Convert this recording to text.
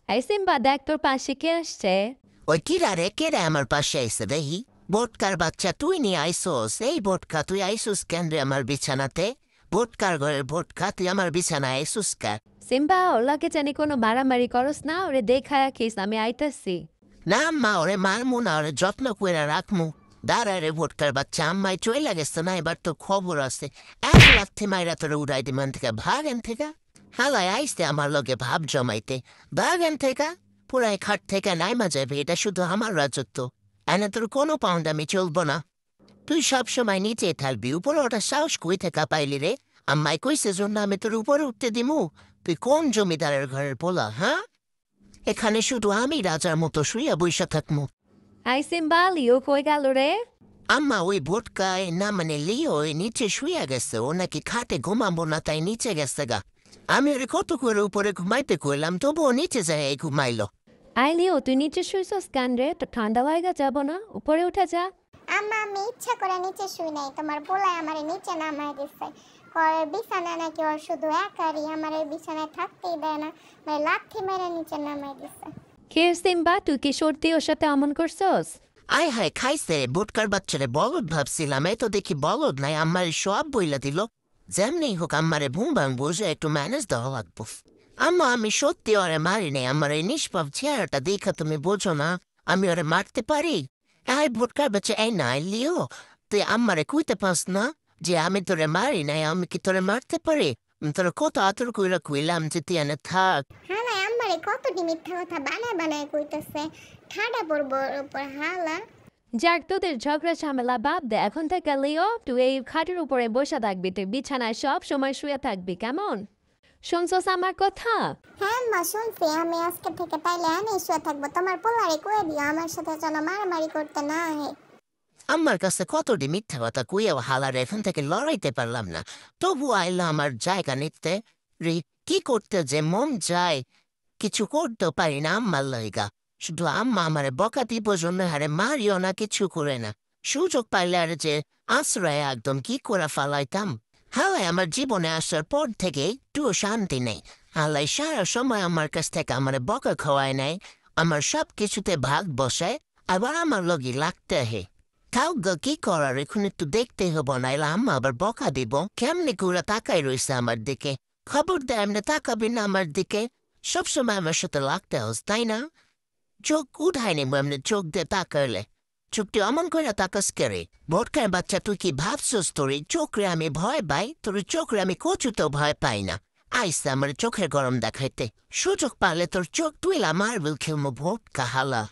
এই সিম্বা দেখ তোর পাশে কে আসছে। ওই কিরা কেরা আমার পাশে আইসে দেখি। বোটকার বাচ্চা তুই নিয়ে আইসোস, এই বোটকা তুই আইসুস কেন রে আমার বিছানাতে? বোটকার ঘরের বোটকা তুই আমার বিছানায় আইসুস কেন? সিম্বা ওর লাগে জানি কোনো মারামারি করস না, ওরে দেখা রাখিস, আমি আইতাছি। না আম্মা, ওরে মারমু না, ওরে যত্ন করে রাখমু। দাঁড়া রে বোটকার বাচ্চা, আম্মাই চলে গেছে না, এবার তো খবর আছে। এক লাথি মাইরা তোরে উড়াই দিমান থেকে ভাগেন থেকে। হালাই আইসতে আমার লগে ভাব জমাইতে, ভাগেন থেকে। পুরাই খাট থেকে নাইমা যাবে, এটা শুধু আমার রাজত্ব। এনে তোর কোনো পাউন্ড আমি চলবো না। তুই সব সময় নিচে থাকবি, উপরে ওটা সাহস কই থেকে পাইলি রে? আম্মাই কইছে জন্য আমি তোর উপরে উঠতে দিমু? তুই কোন জমিদারের ঘরের পোলা, হ্যাঁ? এখানে শুধু আমি রাজার মতো শুইয়া বইসা থাকমু। আই সিম্বা, লিও কই গেল রে? আম্মা ওই বোটকায় না মানে লিও ওই নিচে শুইয়া গেছে, ও নাকি খাটে ঘুমাবো না তাই নিচে গেছে গা। আমি ওরে কত করে উপরে ঘুমাইতে কইলাম, তবুও নিচে যায় ঘুমাইলো। আই লিও, তুই নিচে শুইছস কেন রে? তো ঠান্ডা লাগা যাব না, উপরে উঠে যা। আম্মা আমি ইচ্ছা করে নিচে শুই নাই, তোমার পোলায় আমার নিচে নামায় দিচ্ছে। কয় বিছানা নাকি ওর শুধু একারই, আমার এই বিছানায় থাকতেই দেয় না, মানে লাথি মেরে নিচে নামায় দিচ্ছে। কে সিম্বা, তুই কি সত্যি ওর সাথে এমন করছস? আয় হায় খাইছে রে বোটকার বাচ্চারে, বলদ ভাবছিলাম, এই তো দেখি বলদ নাই, আমার সব বইলা দিল। যেমনি হোক আমারে ভুম ভাঙ বুঝে একটু ম্যানেজ দেওয়া লাগবো। আম্মা আমি সত্যি ওরে মারি নাই, আমার এই নিষ্পাপ চেহারাটা দেখা তুমি বোঝো না আমি ওরে মারতে পারি? এই বোটকার বাচ্চা, এই না লিও, তুই আমারে কইতে পাস না যে আমি তোরে মারি নাই, আমি কি তোরে মারতে পারি? তোর কত আতর কইরা কইলাম যে তুই এনে থাক। হ্যাঁ না, আমারে কতটি মিথ্যা কথা বানায় বানায় কইতেছে, ঠাডা পড়বো ওর উপর হালা। যাক, তোদের ঝগড়া ঝামেলা বাদ দে, এখন থেকে লিও তুই এই খাটের উপরে বসে থাকবি, তুই বিছানায় সব সময় শুয়ে থাকবি, কেমন? শুনছস আমার কথা? হ্যাঁ মা শুনছি, আমি আজকে থেকে তাইলে আনে শুয়ে থাকবো। তোমার পোলারে কয়ে দিও আমার সাথে যেন মারামারি করতে না আহে। আমার কাছে কতটি মিথ্যা কথা কুইয়াও হালার এখন থেকে লড়াইতে পারলাম না, তবু আইলা আমার জায়গা নিতে। রে কি করতে যে মন যায়, কিছু করতেও পারি না আম্মার লইগা। শুধু আম্মা আমারে বকা দিব জন্য হারে মারিও না, কিছু করে না। সুযোগ পাইলে আর যে আশ্রয় একদম কি করে ফালাইতাম। হালাই আমার জীবনে আসার পর থেকে একটুও শান্তি নেই। হালাই সারা সময় আমার কাছ থেকে আমারে বকা খাওয়ায় নেয়, আমার সব কিছুতে ভাগ বসায়, আবার আমার লগে লাগতে হে। তাও গা কি করার, এখন একটু দেখতে হবো, নাইলে আম্মা আবার বকা দিব। কেমনি করে তাকাই রইছে আমার দিকে। খবর দেয় এমনি তাকাবি না আমার দিকে। সবসময় আমার সাথে লাগতে হস, তাই না? চোখ উঠাই নেব এমনি চোখ দিয়ে তাকাইলে। চোখটি অমন করে তাকাস কেরে? ভোটকার বাচ্চা তুই কি ভাবছস তোর এই চোখরে আমি ভয় পাই? তোর চোখরে আমি কচুতেও ভয় পাই না। আইসা আমার চোখের গরম দেখাইতে সুযোগ পালে তোর চোখ তুইলা মার্বেল খেলবো ভোটকা হালা।